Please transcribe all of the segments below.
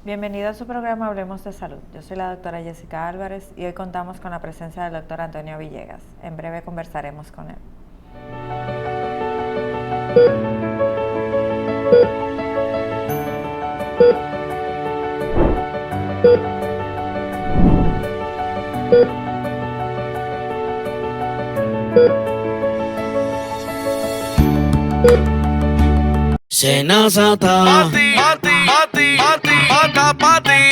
Bienvenido a su programa Hablemos de Salud. Yo soy la doctora Jessica Álvarez y hoy contamos con la presencia del doctor Antonio Villegas. En breve conversaremos con él. Senazata.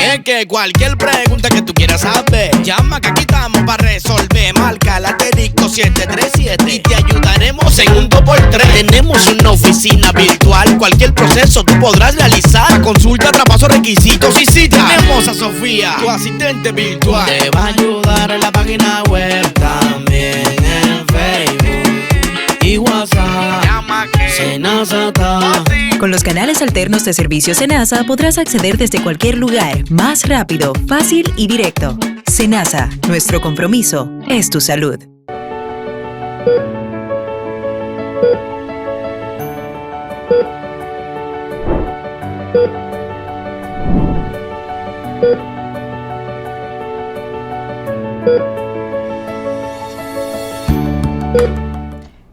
Es que cualquier pregunta que tú quieras saber, llama que aquí estamos para resolver. Marca el asterisco 737 y te ayudaremos en un 2x3. Tenemos una oficina virtual, cualquier proceso tú podrás realizar. Consulta, traspaso, requisitos y cita. Tenemos a Sofía, tu asistente virtual. Te va a ayudar en la página web, también en Facebook y WhatsApp. Llama que Senazata. Con los canales alternos de servicio Senasa podrás acceder desde cualquier lugar, más rápido, fácil y directo. Senasa, nuestro compromiso es tu salud.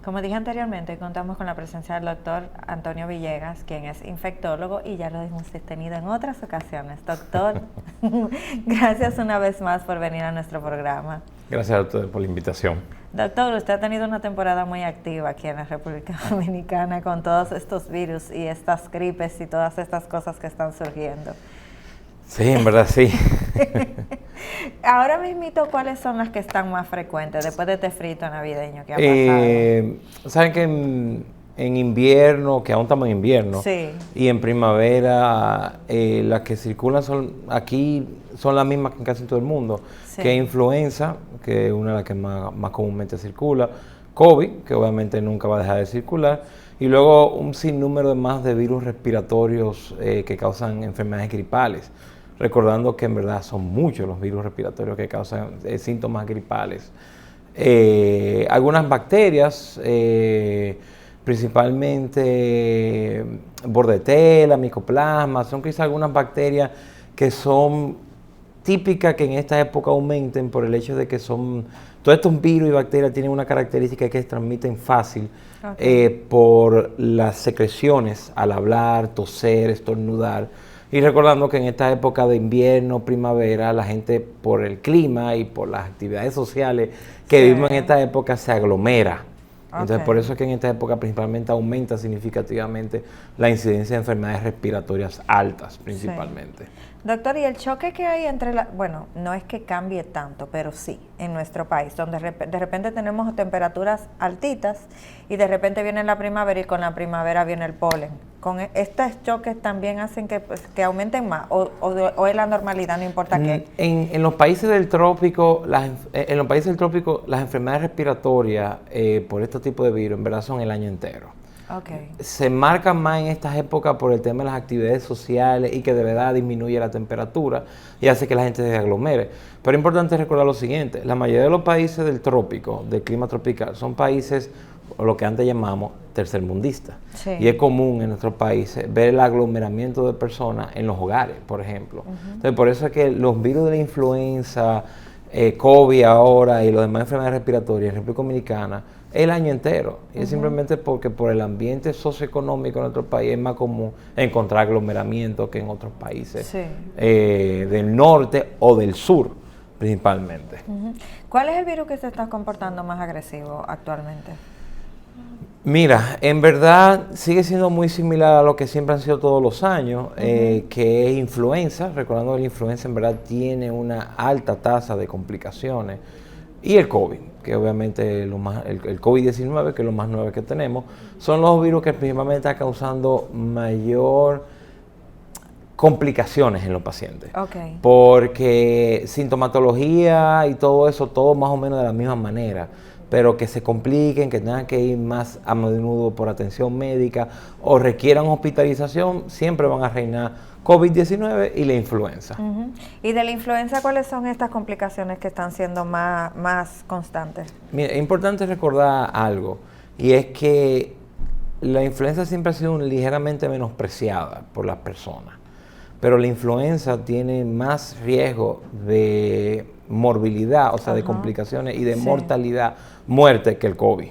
Como dije anteriormente, contamos con la presencia del doctor Antonio Villegas, quien es infectólogo y ya lo hemos tenido en otras ocasiones. Doctor, gracias una vez más por venir a nuestro programa. Gracias a ustedes por la invitación. Doctor, usted ha tenido una temporada muy activa aquí en la República Dominicana con todos estos virus y estas gripes y todas estas cosas que están surgiendo. Sí, en verdad sí. Ahora mismito, ¿cuáles son las que están más frecuentes después de este frito navideño que ha pasado? Saben que en invierno, que aún estamos en invierno, sí, y en primavera, las que circulan aquí son las mismas que en casi todo el mundo, sí, que es influenza, que es una de las que más comúnmente circula, COVID, que obviamente nunca va a dejar de circular, y luego un sinnúmero de más de virus respiratorios que causan enfermedades gripales. Recordando que en verdad son muchos los virus respiratorios que causan síntomas gripales. Algunas bacterias, principalmente Bordetella, Mycoplasma, son quizás algunas bacterias que son típicas que en esta época aumenten por el hecho de que son, todos estos virus y bacterias tienen una característica que se transmiten fácil, okay, por las secreciones al hablar, toser, estornudar. Y recordando que en esta época de invierno, primavera, la gente por el clima y por las actividades sociales que sí vivimos en esta época se aglomera. Okay. Entonces por eso es que en esta época principalmente aumenta significativamente la incidencia de enfermedades respiratorias altas principalmente. Sí. Doctor, ¿y el choque que hay entre bueno, no es que cambie tanto, pero sí, en nuestro país, donde de repente tenemos temperaturas altitas y de repente viene la primavera y con la primavera viene el polen? ¿Con estos choques también hacen que aumenten más o es la normalidad, no importa qué? En los países del trópico, las enfermedades respiratorias por este tipo de virus en verdad son el año entero. Okay. Se marcan más en estas épocas por el tema de las actividades sociales y que de verdad disminuye la temperatura y hace que la gente se aglomere. Pero es importante recordar lo siguiente, la mayoría de los países del trópico, del clima tropical, son países, o lo que antes llamamos, tercermundistas. Sí. Y es común en nuestros países ver el aglomeramiento de personas en los hogares, por ejemplo. Entonces, por eso es que los virus de la influenza, COVID ahora y los demás enfermedades respiratorias en República Dominicana, el año entero. Y es simplemente porque por el ambiente socioeconómico en nuestro país es más común encontrar aglomeramiento que en otros países, sí, del norte o del sur principalmente. ¿Cuál es el virus que se está comportando más agresivo actualmente? Mira, en verdad sigue siendo muy similar a lo que siempre han sido todos los años, que es influenza, recordando que la influenza en verdad tiene una alta tasa de complicaciones, y el COVID, que obviamente el COVID-19, que es lo más nuevo que tenemos, son los virus que principalmente están causando mayor complicaciones en los pacientes. Okay. Porque sintomatología y todo eso, todo más o menos de la misma manera. pero que se compliquen, que tengan que ir más a menudo por atención médica o requieran hospitalización, siempre van a reinar COVID-19 y la influenza. ¿Y de la influenza cuáles son estas complicaciones que están siendo más constantes? Mira, es importante recordar algo, y es que la influenza siempre ha sido ligeramente menospreciada por las personas, pero la influenza tiene más riesgo de morbilidad, o sea, de complicaciones y de mortalidad, muerte que el COVID.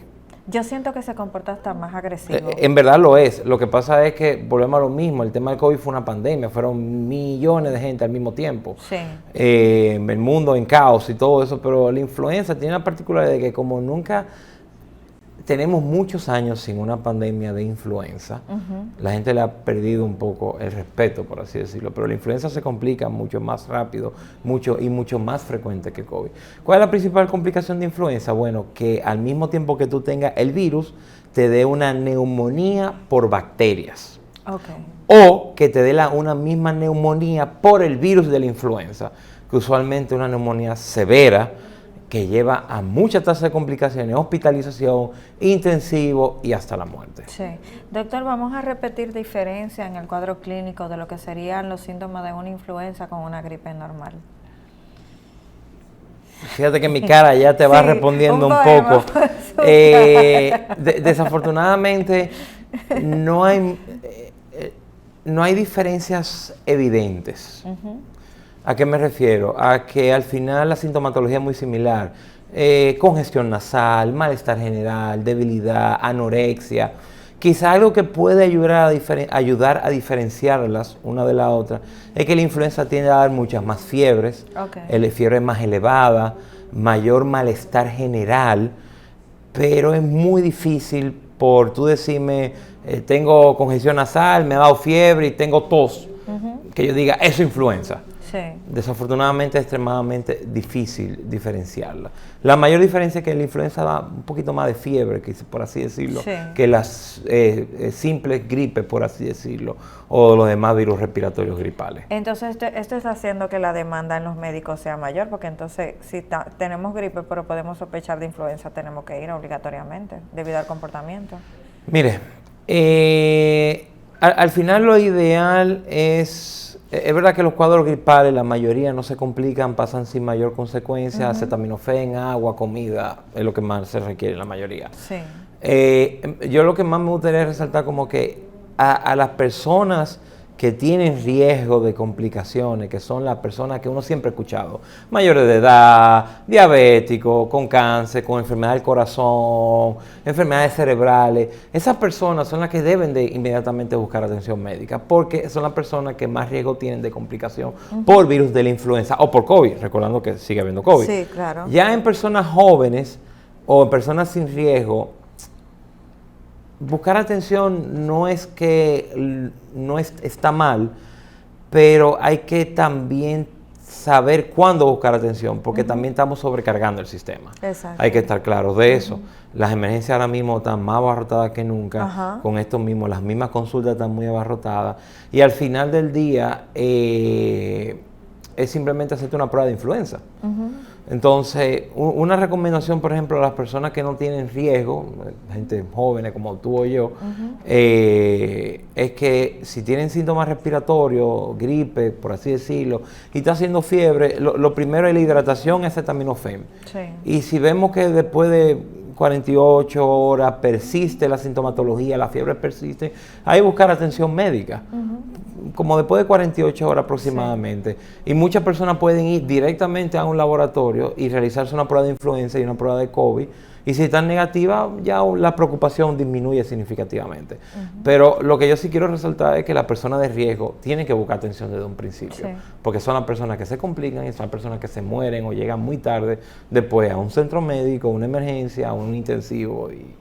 Yo siento que se comporta hasta más agresivo. En verdad lo es. Lo que pasa es que volvemos a lo mismo. El tema del COVID fue una pandemia. Fueron millones de gente al mismo tiempo. Sí. El mundo en caos y todo eso. Pero la influenza tiene la particularidad de que como nunca tenemos muchos años sin una pandemia de influenza, la gente le ha perdido un poco el respeto, por así decirlo. Pero la influenza se complica mucho más rápido, mucho más frecuente que COVID. ¿Cuál es la principal complicación de influenza? Bueno, que al mismo tiempo que tú tengas el virus, te dé una neumonía por bacterias. Okay. O que te dé una misma neumonía por el virus de la influenza, que usualmente es una neumonía severa, que lleva a mucha tasa de complicaciones, hospitalización, intensivo y hasta la muerte. Sí. Doctor, vamos a repetir diferencia en el cuadro clínico de lo que serían los síntomas de una influenza con una gripe normal. Fíjate que mi cara ya te va respondiendo un poco. Desafortunadamente, no hay diferencias evidentes. ¿A qué me refiero? A que al final la sintomatología es muy similar. Congestión nasal, malestar general, debilidad, anorexia. Quizá algo que puede ayudar a diferenciarlas una de la otra es que la influenza tiende a dar muchas más fiebres, fiebre más elevada, mayor malestar general, pero es muy difícil por tú decirme, tengo congestión nasal, me ha dado fiebre y tengo tos, que yo diga, eso es influenza. Sí. Desafortunadamente es extremadamente difícil diferenciarla. La mayor diferencia es que la influenza da un poquito más de fiebre, por así decirlo, que las simples gripes, por así decirlo, o los demás virus respiratorios gripales. Entonces esto está haciendo que la demanda en los médicos sea mayor, porque entonces si tenemos gripe pero podemos sospechar de influenza, tenemos que ir obligatoriamente debido al comportamiento. Mire, al final lo ideal es verdad que los cuadros gripales, la mayoría no se complican, pasan sin mayor consecuencia, acetaminofén, agua, comida, es lo que más se requiere la mayoría. Sí. Yo lo que más me gustaría resaltar como que a las personas que tienen riesgo de complicaciones, que son las personas que uno siempre ha escuchado, mayores de edad, diabéticos, con cáncer, con enfermedad del corazón, enfermedades cerebrales, esas personas son las que deben de inmediatamente buscar atención médica, porque son las personas que más riesgo tienen de complicación por virus de la influenza o por COVID, recordando que sigue habiendo COVID. Sí, claro. Ya en personas jóvenes o en personas sin riesgo, buscar atención no es que está mal, pero hay que también saber cuándo buscar atención, porque también estamos sobrecargando el sistema. Exacto. Hay que estar claros de eso. Las emergencias ahora mismo están más abarrotadas que nunca, con esto mismo, las mismas consultas están muy abarrotadas, y al final del día es simplemente hacerte una prueba de influenza. Entonces, una recomendación, por ejemplo, a las personas que no tienen riesgo, gente jóvenes como tú o yo, es que si tienen síntomas respiratorios, gripe, por así decirlo, y está haciendo fiebre, lo primero es la hidratación, acetaminofén. Sí. Y si vemos que después de 48 horas persiste la sintomatología, la fiebre persiste, hay que buscar atención médica. Como después de 48 horas aproximadamente. Sí. Y muchas personas pueden ir directamente a un laboratorio y realizarse una prueba de influenza y una prueba de COVID. Y si están negativas, ya la preocupación disminuye significativamente. Pero lo que yo sí quiero resaltar es que las personas de riesgo tienen que buscar atención desde un principio. Sí. Porque son las personas que se complican y son las personas que se mueren o llegan muy tarde después a un centro médico, una emergencia, a un intensivo y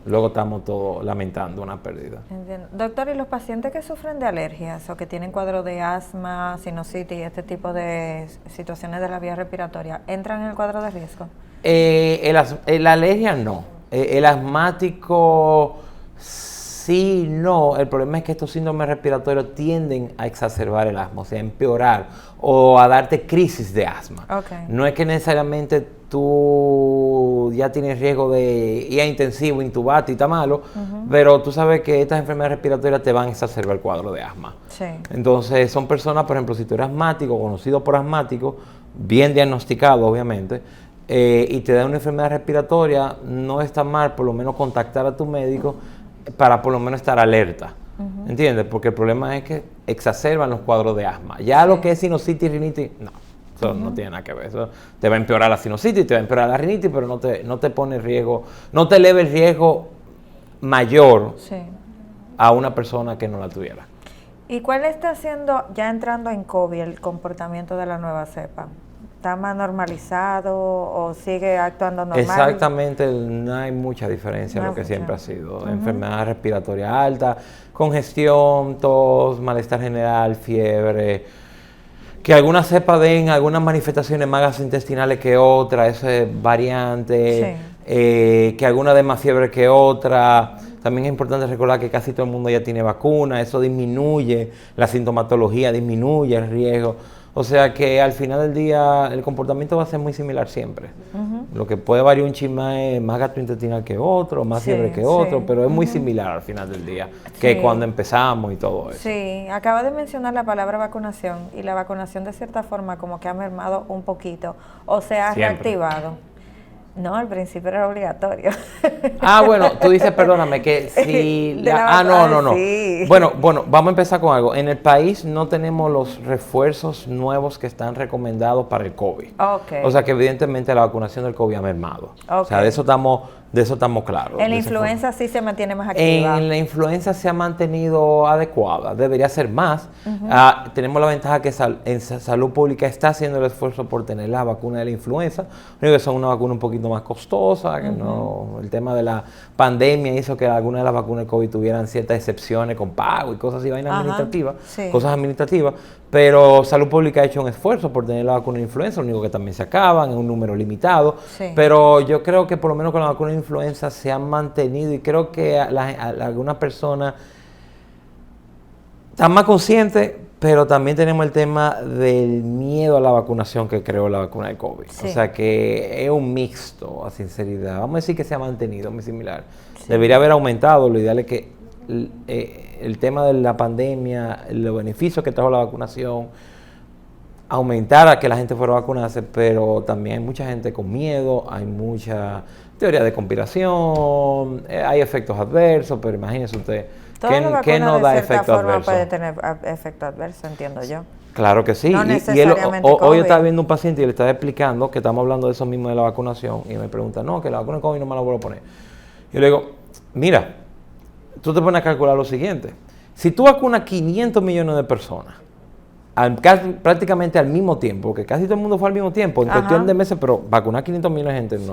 luego estamos todos lamentando una pérdida. Entiendo. Doctor, ¿y los pacientes que sufren de alergias o que tienen cuadros de asma, sinusitis y este tipo de situaciones de la vía respiratoria, entran en el cuadro de riesgo? La alergia no. El asmático sí, no. El problema es que estos síndromes respiratorios tienden a exacerbar el asma, o sea, a empeorar o a darte crisis de asma. Okay. No es que necesariamente tú ya tienes riesgo de ir a intensivo, intubarte y está malo, pero tú sabes que estas enfermedades respiratorias te van a exacerbar el cuadro de asma. Sí. Entonces, son personas, por ejemplo, si tú eres asmático, conocido por asmático, bien diagnosticado, obviamente, y te da una enfermedad respiratoria, no está mal por lo menos contactar a tu médico para por lo menos estar alerta. ¿Entiendes? Porque el problema es que exacerban los cuadros de asma. Ya lo que es sinusitis y rinitis, no. Eso no tiene nada que ver. Eso te va a empeorar la sinusitis, te va a empeorar la rinitis, pero no te pone riesgo, no te eleva el riesgo mayor a una persona que no la tuviera. ¿Y cuál está siendo, ya entrando en COVID, el comportamiento de la nueva cepa? ¿Está más normalizado o sigue actuando normal? Exactamente, no hay mucha diferencia de lo que siempre ha sido. Enfermedad respiratoria alta, congestión, tos, malestar general, fiebre. Que algunas cepas den algunas manifestaciones más gastrointestinales que otras, eso es variante. Que alguna den más fiebre que otra. También es importante recordar que casi todo el mundo ya tiene vacuna, eso disminuye la sintomatología, disminuye el riesgo. O sea que al final del día el comportamiento va a ser muy similar siempre. Lo que puede variar un chin más gastrointestinal que otro, más fiebre que otro, pero es muy similar al final del día que cuando empezamos y todo eso. Sí, acaba de mencionar la palabra vacunación y la vacunación de cierta forma como que ha mermado un poquito o se ha reactivado. No, al principio era obligatorio. Bueno, tú dices, perdóname, que si... no. Sí. Bueno, vamos a empezar con algo. En el país no tenemos los refuerzos nuevos que están recomendados para el COVID. O sea que evidentemente la vacunación del COVID ha mermado. O sea, de eso estamos claros. En la influenza sí se mantiene más activa. En la influenza se ha mantenido adecuada, debería ser más. Tenemos la ventaja que en salud pública está haciendo el esfuerzo por tener la vacuna de la influenza. Creo que son una vacuna un poquito más costosa, que no, el tema de la pandemia hizo que algunas de las vacunas de COVID tuvieran ciertas excepciones con pago y cosas así, vainas administrativas, cosas administrativas, pero salud pública ha hecho un esfuerzo por tener la vacuna de influenza, lo único que también se acaban en un número limitado, pero yo creo que por lo menos con la vacuna de influenza se han mantenido y creo que algunas personas están más conscientes, pero también tenemos el tema del miedo a la vacunación que creó la vacuna de COVID. O sea que es un mixto, a sinceridad. Vamos a decir que se ha mantenido muy similar. Debería haber aumentado. Lo ideal es que el tema de la pandemia, los beneficios que trajo la vacunación, aumentara que la gente fuera a vacunarse, pero también hay mucha gente con miedo, hay mucha teoría de conspiración, hay efectos adversos, pero imagínese usted, ¿qué no da efectos adversos? Puede tener efecto adverso, entiendo yo. Claro que sí. No necesariamente hoy yo estaba viendo un paciente y le estaba explicando que estamos hablando de eso mismo de la vacunación y me pregunta, no, que la vacuna de COVID no me la vuelvo a poner. Yo le digo, mira, tú te pones a calcular lo siguiente. Si tú vacunas 500 millones de personas, prácticamente al mismo tiempo, porque casi todo el mundo fue al mismo tiempo, en cuestión de meses, pero vacunar 500 millones de gente no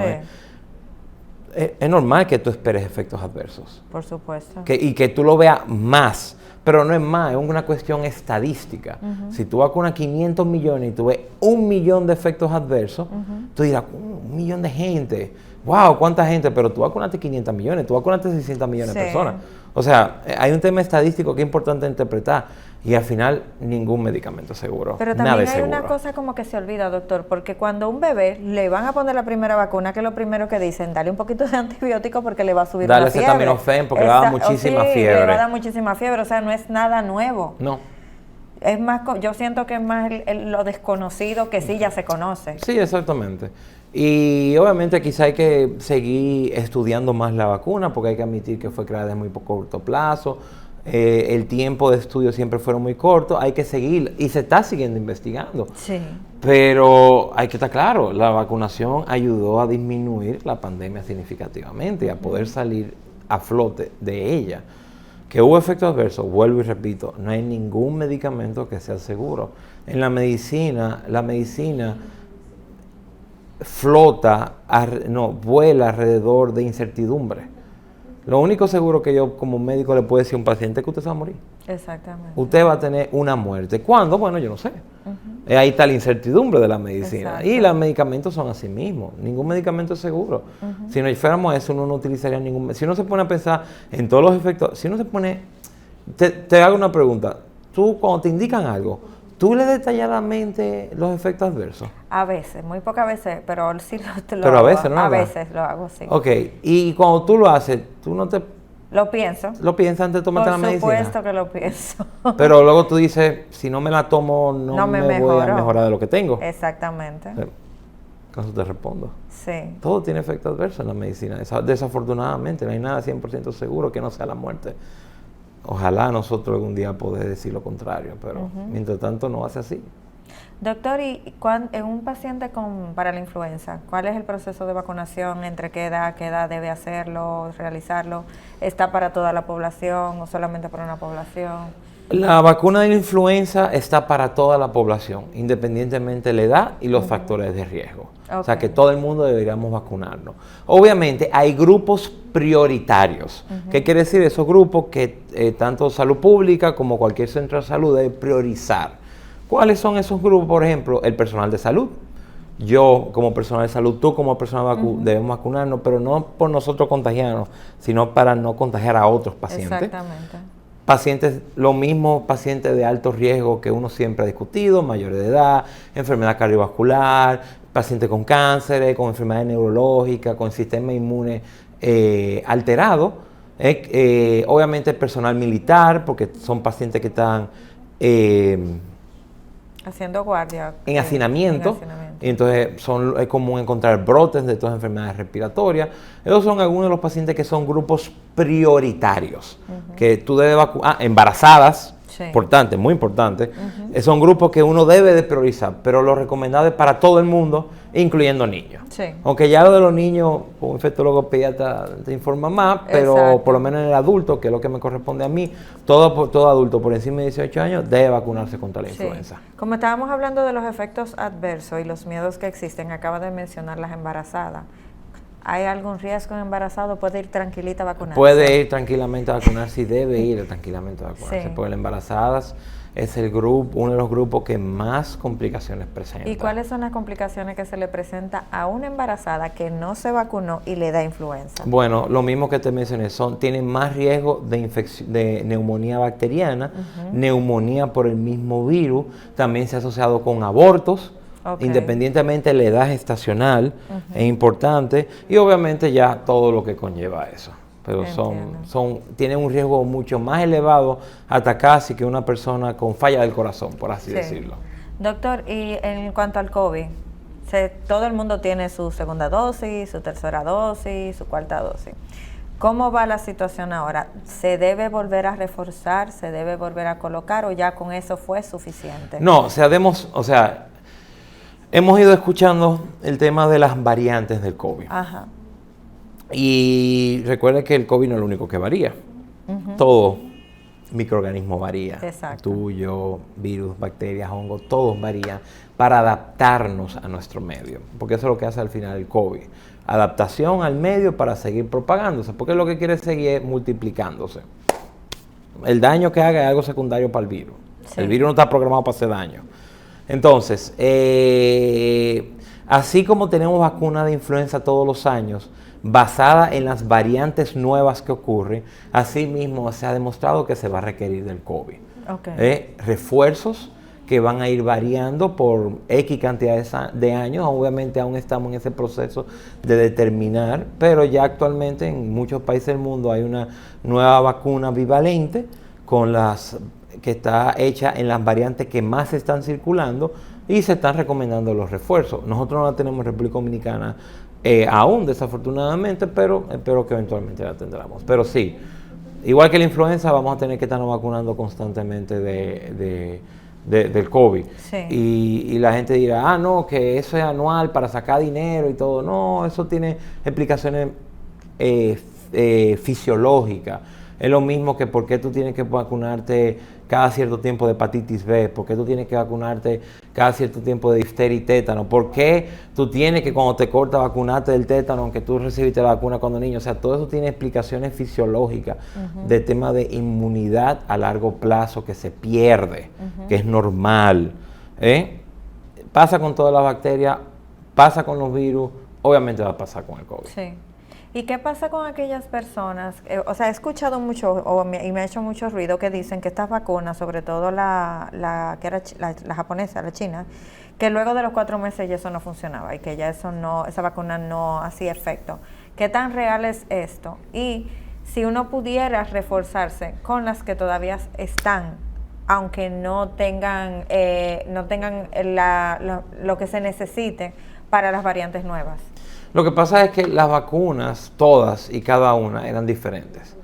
es normal que tú esperes efectos adversos. Por supuesto. Y que tú lo veas más, pero no es más, es una cuestión estadística. Si tú vacunas 500 millones y tú ves 1 millón de efectos adversos, tú dirás, 1 millón de gente, wow, ¿cuánta gente? Pero tú vacunaste 500 millones, tú vacunaste 600 millones de personas. O sea, hay un tema estadístico que es importante interpretar. Y al final, ningún medicamento seguro. Pero también hay una cosa como que se olvida, doctor, porque cuando a un bebé le van a poner la primera vacuna, que es lo primero que dicen, dale un poquito de antibiótico porque le va a subir la fiebre. Dale acetaminofén porque le va a dar muchísima fiebre. Le va a dar muchísima fiebre, o sea, no es nada nuevo. No. Es más, yo siento que es más lo desconocido que sí ya se conoce. Sí, exactamente. Y obviamente quizá hay que seguir estudiando más la vacuna, porque hay que admitir que fue creada en muy corto plazo. El tiempo de estudio siempre fueron muy cortos, hay que seguir y se está siguiendo investigando. Pero hay que estar claro, la vacunación ayudó a disminuir la pandemia significativamente y a poder salir a flote de ella. Que hubo efectos adversos, vuelvo y repito, no hay ningún medicamento que sea seguro. En la medicina vuela alrededor de incertidumbre. Lo único seguro que yo como médico le puedo decir a un paciente es que usted se va a morir. Exactamente. Usted va a tener una muerte. ¿Cuándo? Bueno, yo no sé. Ahí está la incertidumbre de la medicina. Exacto. Y los medicamentos son así mismos. Ningún medicamento es seguro. Si no fuéramos eso, uno no utilizaría ningún... Si uno se pone a pensar en todos los efectos... Si uno se pone... Te hago una pregunta. Tú, cuando te indican algo, ¿tú lees detalladamente los efectos adversos? A veces, muy pocas veces, pero sí lo Pero hago. a veces, ¿no? A veces lo hago, sí. Ok. Y cuando tú lo haces, tú no te... Lo pienso. ¿Lo piensas antes de tomarte la medicina? Por supuesto que lo pienso. Pero luego tú dices, si no me la tomo, no me voy a mejorar de lo que tengo. Exactamente. Con eso te respondo. Sí. Todo tiene efecto adverso en la medicina. Desafortunadamente, no hay nada 100% seguro que no sea la muerte. Ojalá nosotros algún día poder decir lo contrario, pero mientras tanto no hace así. Doctor, ¿y en un paciente para la influenza, cuál es el proceso de vacunación? ¿Entre qué edad debe hacerlo, realizarlo? ¿Está para toda la población o solamente para una población? La vacuna de la influenza está para toda la población, independientemente de la edad y los factores de riesgo. Okay. O sea que todo el mundo deberíamos vacunarnos. Obviamente hay grupos prioritarios. ¿Qué quiere decir? Esos grupos que tanto salud pública como cualquier centro de salud debe priorizar. ¿Cuáles son esos grupos? Por ejemplo, el personal de salud. Yo como personal de salud, tú como personal debemos vacunarnos, pero no por nosotros contagiarnos, sino para no contagiar a otros pacientes. Exactamente. Pacientes, lo mismo pacientes de alto riesgo que uno siempre ha discutido, mayores de edad, enfermedad cardiovascular, pacientes con cánceres, con enfermedades neurológicas, con sistema inmune alterado. Obviamente el personal militar, porque son pacientes que están... haciendo guardia. En hacinamiento. Y entonces es común encontrar brotes de todas las enfermedades respiratorias. Esos son algunos de los pacientes que son grupos prioritarios, que tú debes vacunar. Embarazadas, sí. Importante, muy importante. Son grupos que uno debe de priorizar, pero lo recomendado es para todo el mundo, incluyendo niños. Sí. Aunque ya lo de los niños, como infectólogo pediatra te informa más, pero exacto. Por lo menos en el adulto, que es lo que me corresponde a mí, todo adulto por encima de 18 años debe vacunarse contra la influenza. Como estábamos hablando de los efectos adversos y los miedos que existen, acaba de mencionar las embarazadas. ¿Hay algún riesgo en embarazado? ¿Puede ir tranquilita a vacunarse? Puede ir tranquilamente a vacunarse y debe ir tranquilamente a vacunarse, sí. Porque las embarazadas es uno de los grupos que más complicaciones presenta. ¿Y cuáles son las complicaciones que se le presenta a una embarazada que no se vacunó y le da influenza? Bueno, lo mismo que te mencioné, tienen más riesgo de neumonía bacteriana, neumonía por el mismo virus, también se ha asociado con abortos. Okay. Independientemente de la edad gestacional, es importante, y obviamente ya todo lo que conlleva eso. Pero tienen un riesgo mucho más elevado hasta casi que una persona con falla del corazón, por así decirlo. Doctor, y en cuanto al COVID, todo el mundo tiene su segunda dosis, su tercera dosis, su cuarta dosis. ¿Cómo va la situación ahora? ¿Se debe volver a reforzar, se debe volver a colocar o ya con eso fue suficiente? No, hemos ido escuchando el tema de las variantes del COVID. Ajá. Y recuerda que el COVID no es lo único que varía. Todo microorganismo varía. Exacto. Tú, yo, virus, bacterias, hongos, todos varían para adaptarnos a nuestro medio. Porque eso es lo que hace al final el COVID. Adaptación al medio para seguir propagándose. Porque lo que quiere seguir es multiplicándose. El daño que haga es algo secundario para el virus. Sí. El virus no está programado para hacer daño. Entonces, así como tenemos vacuna de influenza todos los años, basada en las variantes nuevas que ocurren, así mismo se ha demostrado que se va a requerir del COVID. Okay. Refuerzos que van a ir variando por X cantidad de años. Obviamente aún estamos en ese proceso de determinar, pero ya actualmente en muchos países del mundo hay una nueva vacuna bivalente que está hecha en las variantes que más están circulando y se están recomendando los refuerzos. Nosotros no la tenemos en República Dominicana aún, desafortunadamente, pero espero que eventualmente la tendremos. Pero sí, igual que la influenza, vamos a tener que estarnos vacunando constantemente del COVID. Sí. Y la gente dirá, no, que eso es anual para sacar dinero y todo. No, eso tiene explicaciones fisiológicas. Es lo mismo que por qué tú tienes que vacunarte cada cierto tiempo de hepatitis B, por qué tú tienes que vacunarte cada cierto tiempo de difteria y tétano, por qué tú tienes que cuando te corta vacunarte del tétano, aunque tú recibiste la vacuna cuando niño. O sea, todo eso tiene explicaciones fisiológicas de tema de inmunidad a largo plazo que se pierde, que es normal. Pasa con todas las bacterias, pasa con los virus, obviamente va a pasar con el COVID. Sí. ¿Y qué pasa con aquellas personas? O sea, he escuchado mucho y me ha hecho mucho ruido que dicen que estas vacunas, sobre todo la japonesa, la china, que luego de los 4 meses ya eso no funcionaba y que ya esa vacuna no hacía efecto. ¿Qué tan real es esto? Y si uno pudiera reforzarse con las que todavía están, aunque no tengan lo que se necesite para las variantes nuevas. Lo que pasa es que las vacunas, todas y cada una, eran diferentes.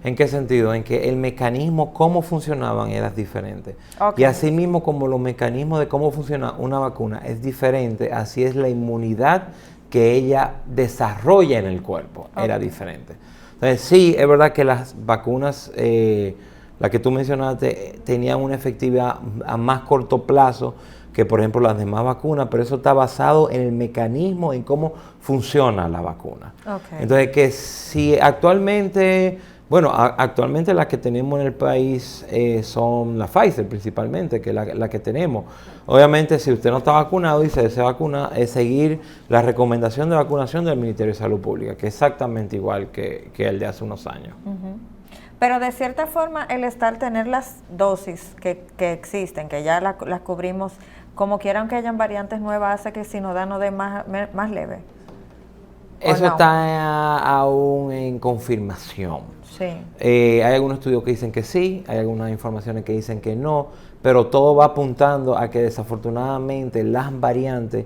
¿En qué sentido? En que el mecanismo, cómo funcionaban, era diferente. Okay. Y así mismo como los mecanismos de cómo funciona una vacuna es diferente, así es la inmunidad que ella desarrolla en el cuerpo, era diferente. Entonces sí, es verdad que las vacunas, la que tú mencionaste, tenían una efectividad a más corto plazo que por ejemplo las demás vacunas, pero eso está basado en el mecanismo, en cómo funciona la vacuna. Okay. Entonces que si actualmente, actualmente las que tenemos en el país son la Pfizer principalmente, que es la que tenemos. Obviamente si usted no está vacunado y se desea vacunar, es seguir la recomendación de vacunación del Ministerio de Salud Pública, que es exactamente igual que el de hace unos años. Pero de cierta forma el tener las dosis que existen, que ya las cubrimos, como quiera, aunque hayan variantes nuevas, hace que si nos da, no dé más leve. Eso no está aún en confirmación. Sí. Hay algunos estudios que dicen que sí, hay algunas informaciones que dicen que no, pero todo va apuntando a que desafortunadamente las variantes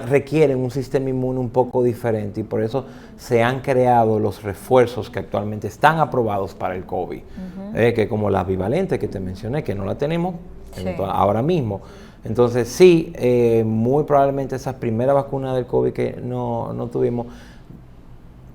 requieren un sistema inmune un poco diferente y por eso se han creado los refuerzos que actualmente están aprobados para el COVID, que como las bivalentes que te mencioné, que no la tenemos ahora mismo. Entonces sí, muy probablemente esas primeras vacunas del COVID que no tuvimos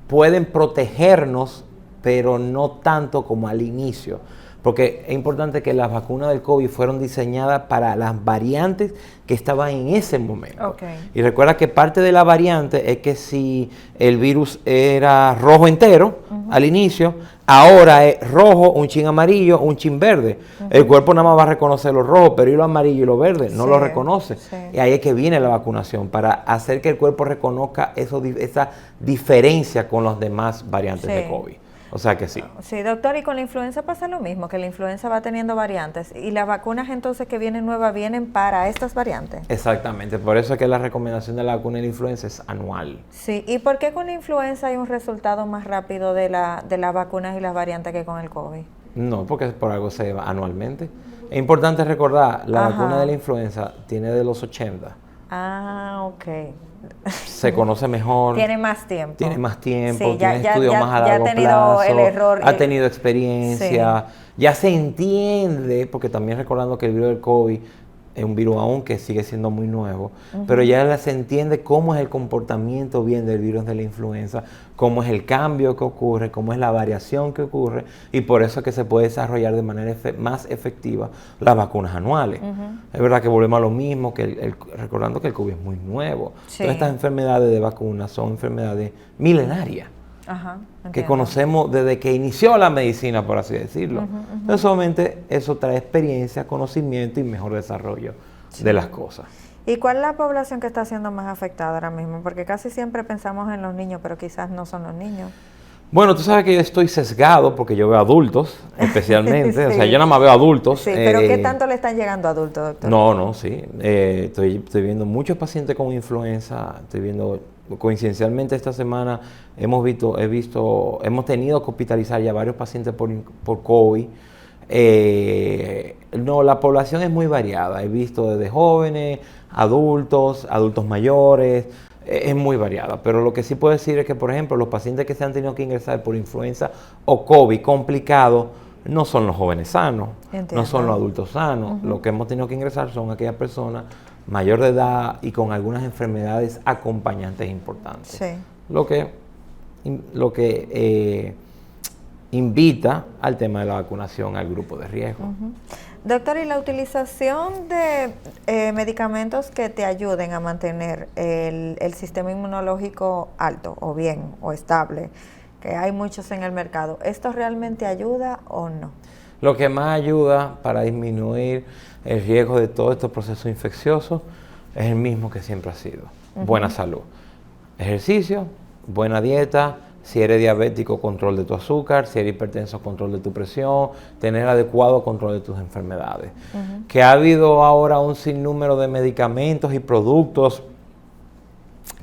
pueden protegernos, pero no tanto como al inicio. Porque es importante que las vacunas del COVID fueron diseñadas para las variantes que estaban en ese momento. Okay. Y recuerda que parte de la variante es que si el virus era rojo entero al inicio, ahora es rojo, un chin amarillo, un chin verde. El cuerpo nada más va a reconocer lo rojo, pero y lo amarillo y lo verde no lo reconoce. Sí. Y ahí es que viene la vacunación, para hacer que el cuerpo reconozca esa diferencia con las demás variantes de COVID. O sea que sí. Sí, doctor, y con la influenza pasa lo mismo, que la influenza va teniendo variantes. ¿Y las vacunas entonces que vienen nuevas vienen para estas variantes? Exactamente, por eso es que la recomendación de la vacuna de la influenza es anual. Sí, ¿y por qué con la influenza hay un resultado más rápido de las vacunas y las variantes que con el COVID? No, porque por algo se va anualmente. Es importante recordar, la vacuna de la influenza tiene de los 80. Ah, ok. Se conoce mejor. Tiene más tiempo. Tiene más tiempo, sí, tiene estudios más a largo plazo. Ya ha tenido el error. Ha tenido experiencia. Sí. Ya se entiende, porque también recordando que el virus del COVID es un virus aún que sigue siendo muy nuevo, pero ya se entiende cómo es el comportamiento bien del virus de la influenza, cómo es el cambio que ocurre, cómo es la variación que ocurre, y por eso es que se puede desarrollar de manera más efectiva las vacunas anuales. Es verdad que volvemos a lo mismo, recordando que el COVID es muy nuevo. Sí. Todas estas enfermedades de vacunas son enfermedades milenarias. Que conocemos desde que inició la medicina, por así decirlo. Entonces, solamente eso trae experiencia, conocimiento y mejor desarrollo de las cosas. ¿Y cuál es la población que está siendo más afectada ahora mismo? Porque casi siempre pensamos en los niños, pero quizás no son los niños. Bueno, tú sabes que yo estoy sesgado porque yo veo adultos, especialmente. Sí. O sea, yo nada más veo adultos. Sí, pero ¿qué tanto le están llegando a adultos, doctor? No, sí. Estoy viendo muchos pacientes con influenza. Estoy viendo, coincidencialmente esta semana, hemos tenido que hospitalizar ya varios pacientes por COVID. No, la población es muy variada. He visto desde jóvenes, adultos mayores. Es muy variada, pero lo que sí puedo decir es que, por ejemplo, los pacientes que se han tenido que ingresar por influenza o COVID complicado no son los jóvenes sanos, no son los adultos sanos. Lo que hemos tenido que ingresar son aquellas personas mayor de edad y con algunas enfermedades acompañantes importantes. Sí. Lo que invita al tema de la vacunación al grupo de riesgo. Doctor, ¿y la utilización de medicamentos que te ayuden a mantener el sistema inmunológico alto o bien o estable, que hay muchos en el mercado, ¿esto realmente ayuda o no? Lo que más ayuda para disminuir el riesgo de todos estos procesos infecciosos es el mismo que siempre ha sido. Buena salud. Ejercicio, buena dieta, si eres diabético, control de tu azúcar, si eres hipertenso, control de tu presión, tener adecuado control de tus enfermedades. Que ha habido ahora un sinnúmero de medicamentos y productos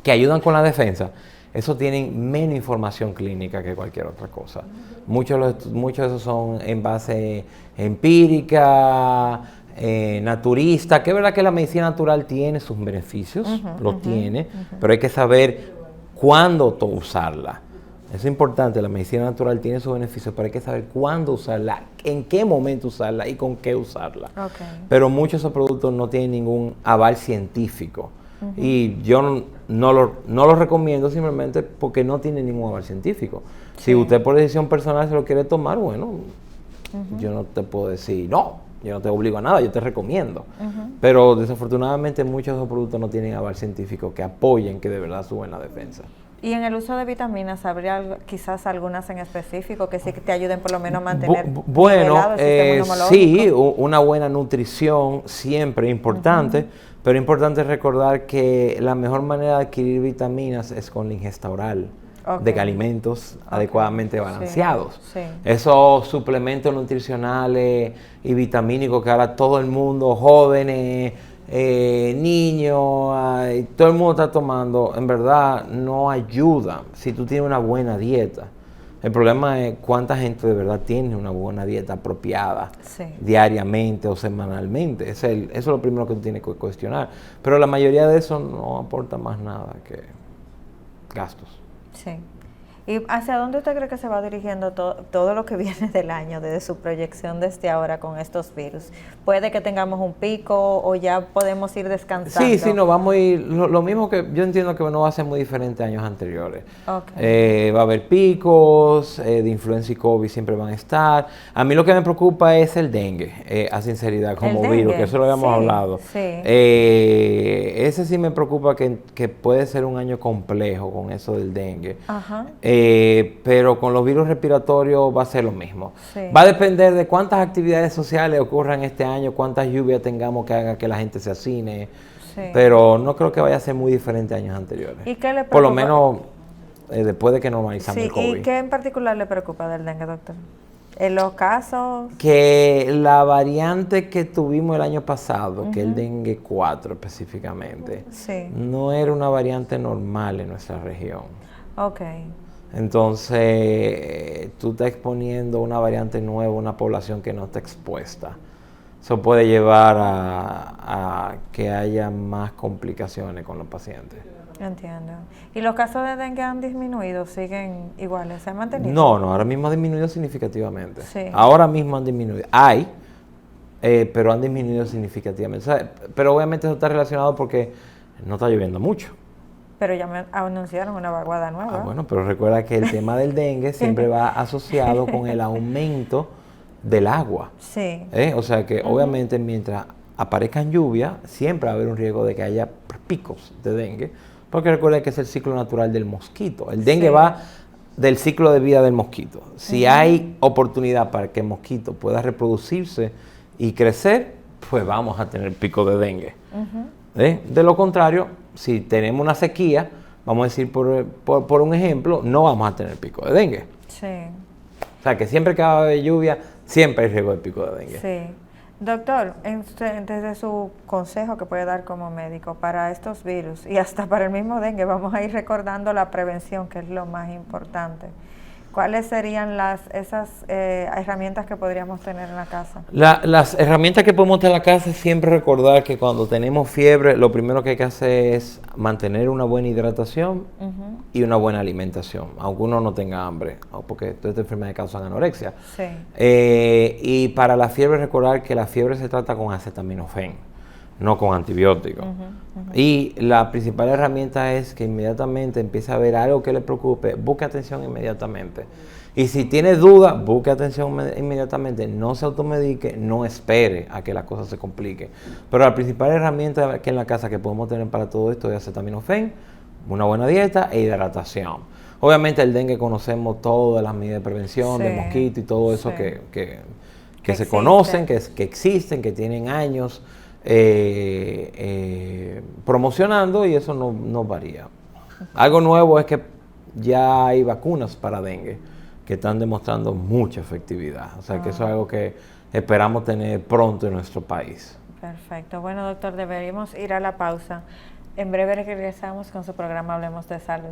que ayudan con la defensa. Eso tienen menos información clínica que cualquier otra cosa. Muchos de esos son en base empírica, naturista, que es verdad que la medicina natural tiene sus beneficios, tiene, pero hay que saber cuándo usarla. Es importante, la medicina natural tiene sus beneficios, pero hay que saber cuándo usarla, en qué momento usarla y con qué usarla. Pero muchos de esos productos no tienen ningún aval científico. Y yo no lo recomiendo simplemente porque no tiene ningún aval científico. Si usted por decisión personal se lo quiere tomar, bueno, yo no te puedo decir, no, yo no te obligo a nada, yo te recomiendo. Pero desafortunadamente muchos de esos productos no tienen aval científico que apoyen que de verdad suben la defensa. Y en el uso de vitaminas, ¿habría quizás algunas en específico que sí que te ayuden por lo menos a mantener nivelado el sistema inmunológico? Sí, una buena nutrición siempre es importante, pero es importante recordar que la mejor manera de adquirir vitaminas es con la ingesta oral de alimentos adecuadamente balanceados. Esos suplementos nutricionales y vitamínicos que ahora todo el mundo, jóvenes, niños, todo el mundo está tomando, en verdad no ayuda si tú tienes una buena dieta. El problema es cuánta gente de verdad tiene una buena dieta apropiada diariamente o semanalmente. Eso es lo primero que tú tienes que cuestionar. Pero la mayoría de eso no aporta más nada que gastos. Sí. ¿Y hacia dónde usted cree que se va dirigiendo todo lo que viene del año, desde su proyección desde ahora con estos virus? ¿Puede que tengamos un pico o ya podemos ir descansando? Sí, nos vamos a ir, lo mismo que yo entiendo que no va a ser muy diferente a años anteriores. Va a haber picos de influenza y COVID, siempre van a estar. A mí lo que me preocupa es el dengue, a sinceridad, como virus, que eso lo habíamos hablado. Ese sí me preocupa que puede ser un año complejo con eso del dengue. Pero con los virus respiratorios va a ser lo mismo. Va a depender de cuántas actividades sociales ocurran este año, cuántas lluvias tengamos que hagan que la gente se hacine, pero no creo que vaya a ser muy diferente a años anteriores. ¿Y qué le preocupa? Por lo menos después de que normalizamos el COVID. ¿Y qué en particular le preocupa del dengue, doctor? ¿En los casos? Que la variante que tuvimos el año pasado, que es el dengue 4 específicamente, no era una variante normal en nuestra región. Entonces, tú estás exponiendo una variante nueva a una población que no está expuesta. Eso puede llevar a que haya más complicaciones con los pacientes. Entiendo. ¿Y los casos de dengue han disminuido? ¿Siguen iguales? ¿Se han mantenido? No, ahora mismo han disminuido significativamente. Ahora mismo han disminuido. Pero han disminuido significativamente. O sea, pero obviamente eso está relacionado porque no está lloviendo mucho. Pero ya me anunciaron una vaguada nueva. Bueno, pero recuerda que el tema del dengue siempre va asociado con el aumento del agua. O sea que obviamente mientras aparezcan lluvias, siempre va a haber un riesgo de que haya picos de dengue, porque recuerda que es el ciclo natural del mosquito. El dengue va del ciclo de vida del mosquito. Si hay oportunidad para que el mosquito pueda reproducirse y crecer, pues vamos a tener pico de dengue. De lo contrario, si tenemos una sequía, vamos a decir por un ejemplo, no vamos a tener pico de dengue. O sea que siempre que va a haber lluvia, siempre hay riesgo de pico de dengue. Doctor, desde su consejo que puede dar como médico para estos virus y hasta para el mismo dengue, vamos a ir recordando la prevención, que es lo más importante. ¿Cuáles serían esas herramientas que podríamos tener en la casa? Las herramientas que podemos tener en la casa es siempre recordar que cuando tenemos fiebre, lo primero que hay que hacer es mantener una buena hidratación y una buena alimentación, aunque uno no tenga hambre, porque todas estas enfermedades causan anorexia. Y para la fiebre, recordar que la fiebre se trata con acetaminofén, no con antibióticos. Y la principal herramienta es que inmediatamente empiece a ver algo que le preocupe, busque atención inmediatamente. Y si tiene dudas, busque atención inmediatamente, no se automedique, no espere a que la cosa se complique. Pero la principal herramienta que en la casa que podemos tener para todo esto es acetaminofén, una buena dieta e hidratación. Obviamente el dengue conocemos todas las medidas de prevención, de mosquito y todo eso que se conocen, que existen, que tienen años promocionando, y eso no varía. Algo nuevo es que ya hay vacunas para dengue que están demostrando mucha efectividad. O sea que eso es algo que esperamos tener pronto en nuestro país. Perfecto. Bueno, doctor, deberíamos ir a la pausa. En breve regresamos con su programa Hablemos de Salud.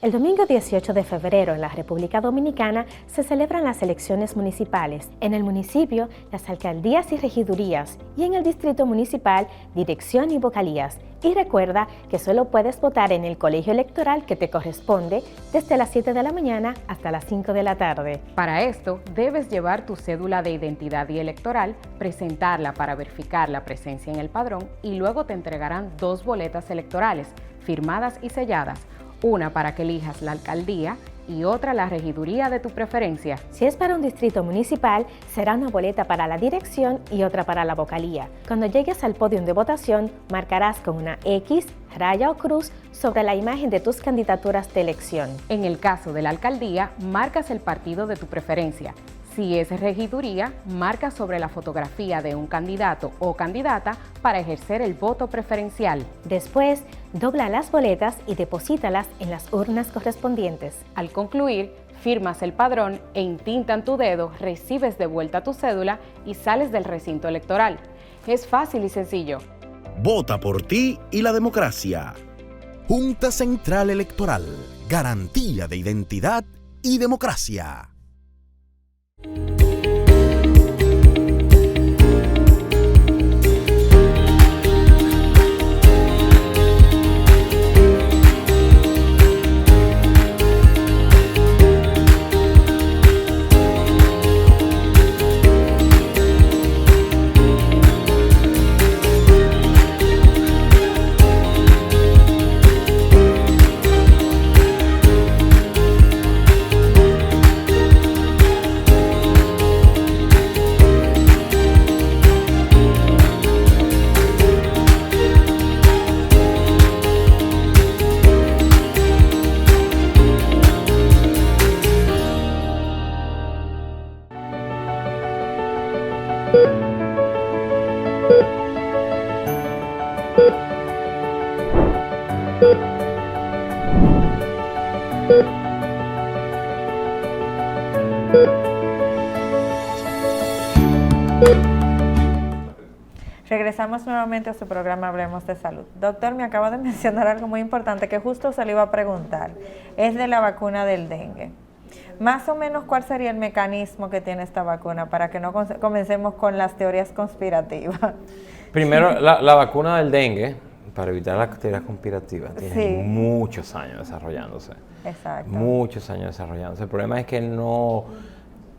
El domingo 18 de febrero en la República Dominicana se celebran las elecciones municipales. En el municipio, las alcaldías y regidurías, y en el distrito municipal, dirección y vocalías. Y recuerda que solo puedes votar en el colegio electoral que te corresponde desde las 7 de la mañana hasta las 5 de la tarde. Para esto, debes llevar tu cédula de identidad y electoral, presentarla para verificar la presencia en el padrón y luego te entregarán 2 boletas electorales, firmadas y selladas, una para que elijas la alcaldía y otra la regiduría de tu preferencia. Si es para un distrito municipal, será una boleta para la dirección y otra para la vocalía. Cuando llegues al podio de votación, marcarás con una X, raya o cruz sobre la imagen de tus candidaturas de elección. En el caso de la alcaldía, marcas el partido de tu preferencia. Si es regiduría, marca sobre la fotografía de un candidato o candidata para ejercer el voto preferencial. Después, dobla las boletas y deposítalas en las urnas correspondientes. Al concluir, firmas el padrón e intintan tu dedo, recibes de vuelta tu cédula y sales del recinto electoral. Es fácil y sencillo. Vota por ti y la democracia. Junta Central Electoral. Garantía de identidad y democracia. Regresamos nuevamente a su programa Hablemos de Salud. Doctor, me acaba de mencionar algo muy importante que justo se le iba a preguntar. Es de la vacuna del dengue. Más o menos, ¿cuál sería el mecanismo que tiene esta vacuna para que no comencemos con las teorías conspirativas? Primero, la vacuna del dengue, para evitar las teorías conspirativas, tiene muchos años desarrollándose. Exacto. Muchos años desarrollándose. El problema es que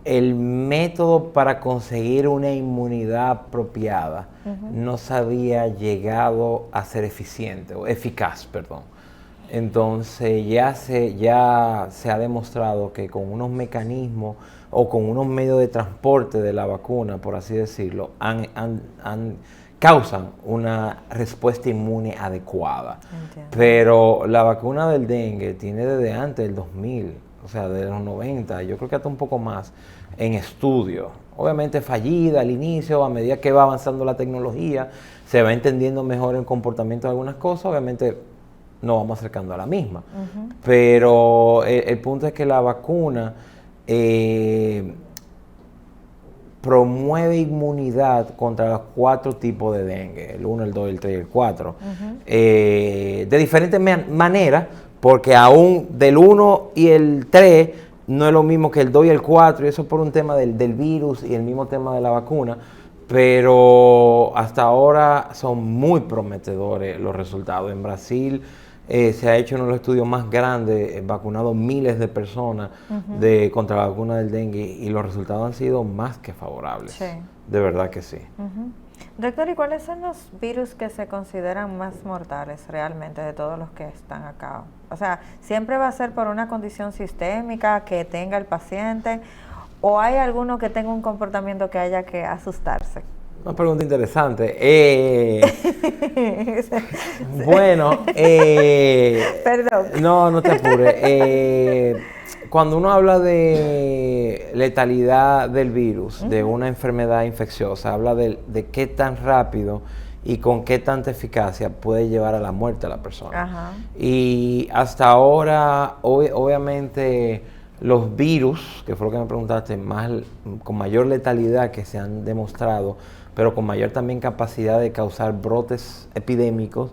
el método para conseguir una inmunidad apropiada no se había llegado a ser eficiente, o eficaz, perdón. Entonces ya se ha demostrado que con unos mecanismos o con unos medios de transporte de la vacuna, por así decirlo, causan una respuesta inmune adecuada. Entiendo. Pero la vacuna del dengue tiene desde antes del 2000, o sea, de los 90, yo creo que hasta un poco más, en estudio. Obviamente fallida al inicio, a medida que va avanzando la tecnología, se va entendiendo mejor el comportamiento de algunas cosas, obviamente nos vamos acercando a la misma. Pero el punto es que la vacuna promueve inmunidad contra los 4 tipos de dengue, el 1, el 2, el 3 y el 4, de diferentes maneras, porque aún del 1 y el 3 no es lo mismo que el 2 y el 4, y eso por un tema del virus y el mismo tema de la vacuna, pero hasta ahora son muy prometedores los resultados. En Brasil Se ha hecho uno de los estudios más grandes, vacunado miles de personas contra la vacuna del dengue y los resultados han sido más que favorables. Sí. De verdad que sí. Doctor, ¿y cuáles son los virus que se consideran más mortales realmente de todos los que están acá? O sea, ¿siempre va a ser por una condición sistémica que tenga el paciente o hay alguno que tenga un comportamiento que haya que asustarse? Una pregunta interesante. Bueno, perdón. No te apures. Cuando uno habla de letalidad del virus, de una enfermedad infecciosa, habla de qué tan rápido y con qué tanta eficacia puede llevar a la muerte a la persona. Ajá. Y hasta ahora, obviamente, los virus, que fue lo que me preguntaste, con mayor letalidad que se han demostrado, pero con mayor también capacidad de causar brotes epidémicos,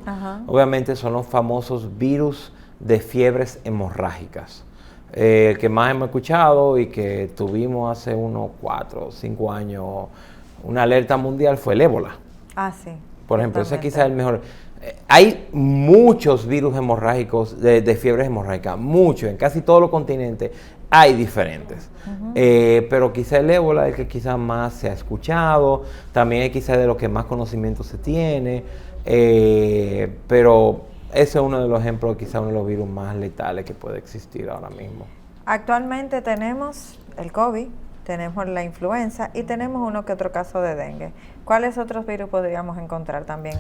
obviamente son los famosos virus de fiebres hemorrágicas. El que más hemos escuchado y que tuvimos hace unos 4 o 5 años una alerta mundial fue el ébola. Ah, sí. Por ejemplo, ese quizás es el mejor. Hay muchos virus hemorrágicos, de fiebres hemorrágicas, muchos, en casi todos los continentes hay diferentes. Pero quizá el ébola es el que quizás más se ha escuchado, también es quizás de lo que más conocimiento se tiene, pero ese es uno de los ejemplos, quizás uno de los virus más letales que puede existir ahora mismo. Actualmente tenemos el COVID, tenemos la influenza y tenemos uno que otro caso de dengue. ¿Cuáles otros virus podríamos encontrar también?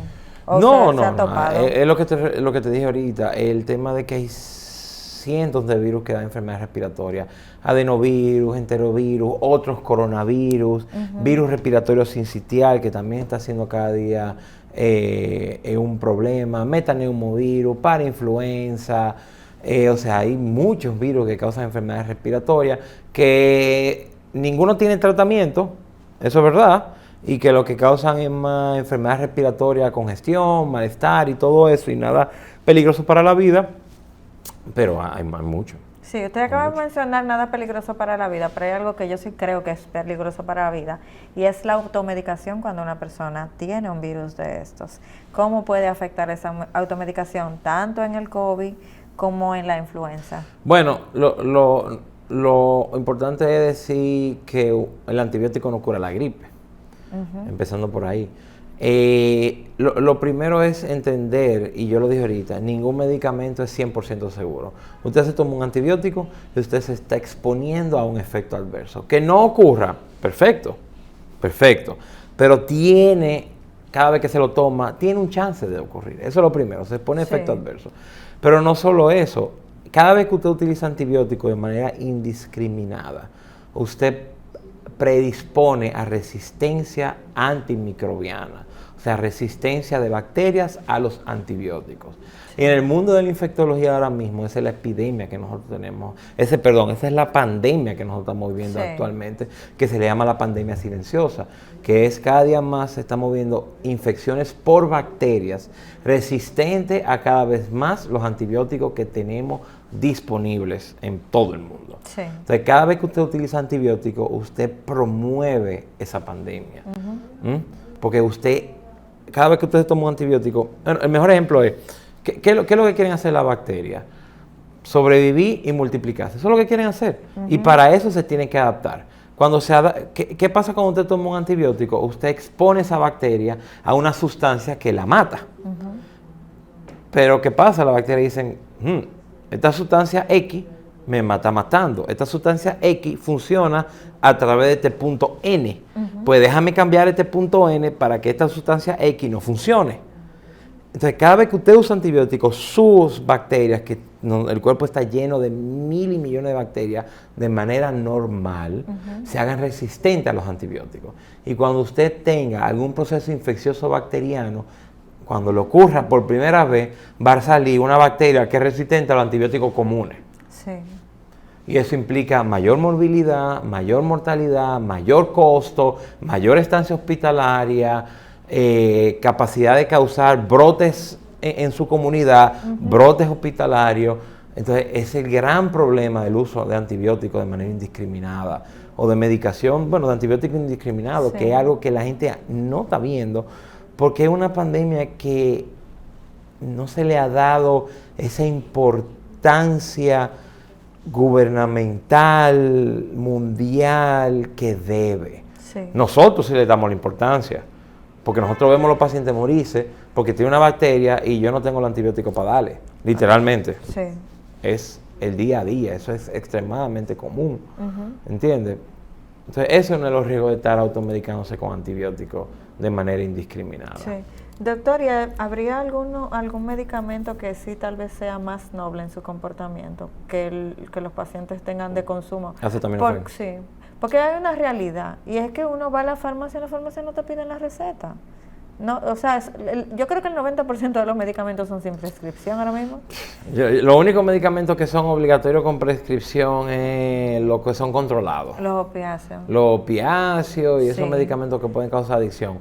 No, es lo que te dije ahorita, el tema de que hay cientos de virus que dan enfermedades respiratorias, adenovirus, enterovirus, otros coronavirus, virus respiratorio sincitial, que también está siendo cada día un problema, metaneumovirus, parainfluenza, o sea, hay muchos virus que causan enfermedades respiratorias que ninguno tiene tratamiento, eso es verdad, y que lo que causan es más enfermedades respiratorias, congestión, malestar y todo eso, y nada peligroso para la vida, pero hay mucho. Sí, usted acaba de mencionar nada peligroso para la vida, pero hay algo que yo sí creo que es peligroso para la vida, y es la automedicación cuando una persona tiene un virus de estos. ¿Cómo puede afectar esa automedicación tanto en el COVID como en la influenza? Bueno, lo importante es decir que el antibiótico no cura la gripe, empezando por ahí. Lo primero es entender, y yo lo dije ahorita, ningún medicamento es 100% seguro. Usted se toma un antibiótico y usted se está exponiendo a un efecto adverso. Que no ocurra, perfecto, pero cada vez que se lo toma, tiene un chance de ocurrir. Eso es lo primero, se expone a efecto adverso. Pero no solo eso, cada vez que usted utiliza antibióticos de manera indiscriminada, usted predispone a resistencia antimicrobiana, o sea, resistencia de bacterias a los antibióticos. Y en el mundo de la infectología ahora mismo, esa es la epidemia que nosotros tenemos, esa es la pandemia que nosotros estamos viviendo actualmente, que se le llama la pandemia silenciosa, que es cada día más se están moviendo infecciones por bacterias resistentes a cada vez más los antibióticos que tenemos disponibles en todo el mundo. Sí. Entonces, cada vez que usted utiliza antibióticos, usted promueve esa pandemia. Porque cada vez que usted toma un antibiótico, el mejor ejemplo es, ¿qué es lo que quieren hacer las bacterias? Sobrevivir y multiplicarse. Eso es lo que quieren hacer. Y para eso se tienen que adaptar. ¿Qué pasa cuando usted toma un antibiótico? Usted expone esa bacteria a una sustancia que la mata. Pero ¿qué pasa? Las bacterias dicen, esta sustancia X me está matando. Esta sustancia X funciona a través de este punto N. Pues déjame cambiar este punto N para que esta sustancia X no funcione. Entonces, cada vez que usted usa antibióticos, sus bacterias, el cuerpo está lleno de 1.000 y millones de bacterias, de manera normal, se hagan resistentes a los antibióticos. Y cuando usted tenga algún proceso infeccioso bacteriano, cuando le ocurra por primera vez, va a salir una bacteria que es resistente a los antibióticos comunes. Sí. Y eso implica mayor morbilidad, mayor mortalidad, mayor costo, mayor estancia hospitalaria, capacidad de causar brotes en su comunidad, brotes hospitalarios. Entonces, es el gran problema del uso de antibióticos de manera indiscriminada o de medicación, de antibióticos indiscriminados, que es algo que la gente no está viendo, porque es una pandemia que no se le ha dado esa importancia gubernamental, mundial que debe. Sí. Nosotros sí le damos la importancia, porque nosotros vemos a los pacientes morirse porque tiene una bacteria y yo no tengo el antibiótico para darle, literalmente. Sí. Es el día a día, eso es extremadamente común, ¿entiendes? Entonces, eso no es los riesgos de estar automedicándose con antibióticos de manera indiscriminada. Sí. Doctor, ¿y habría algún medicamento que sí tal vez sea más noble en su comportamiento que los pacientes tengan de consumo? Acetaminofén. Sí, porque hay una realidad, y es que uno va a la farmacia no te piden la receta. No, o sea, yo creo que el 90% de los medicamentos son sin prescripción ahora mismo. Los únicos medicamentos que son obligatorios con prescripción es los que son controlados. Los opiáceos. Los opiáceos y Sí. esos medicamentos que pueden causar adicción.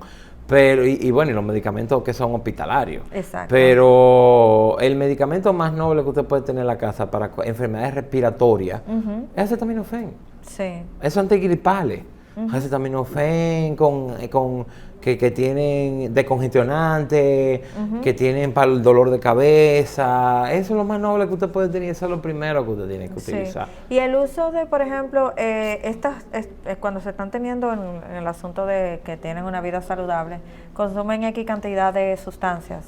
Pero, y bueno, y los medicamentos que son hospitalarios. Exacto. Pero el medicamento más noble que usted puede tener en la casa para enfermedades respiratorias es acetaminofén. Sí. Esos antigripales. Acetaminofén que tienen decongestionante, que tienen para el dolor de cabeza. Eso es lo más noble que usted puede tener, eso es lo primero que usted tiene que utilizar. Y el uso de, por ejemplo, cuando se están teniendo en el asunto de que tienen una vida saludable, consumen X cantidad de sustancias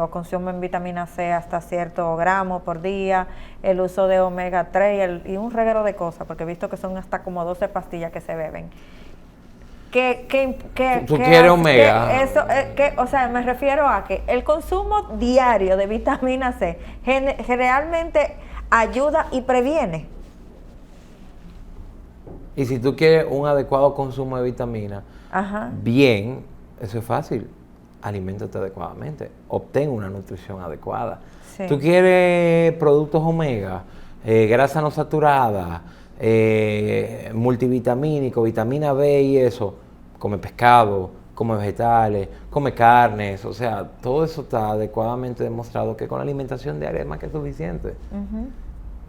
o consumen vitamina C hasta cierto gramo por día, el uso de omega 3 y un reguero de cosas, porque he visto que son hasta como 12 pastillas que se beben. ¿Tú quieres omega? O sea, me refiero a que el consumo diario de vitamina C realmente ayuda y previene. Y si tú quieres un adecuado consumo de vitamina, bien, eso es fácil. Aliméntate adecuadamente, obtén una nutrición adecuada. Sí. Tú quieres productos omega, grasa no saturada, multivitamínico, vitamina B y eso, come pescado, come vegetales, come carnes, o sea, todo eso está adecuadamente demostrado que con la alimentación diaria es más que suficiente.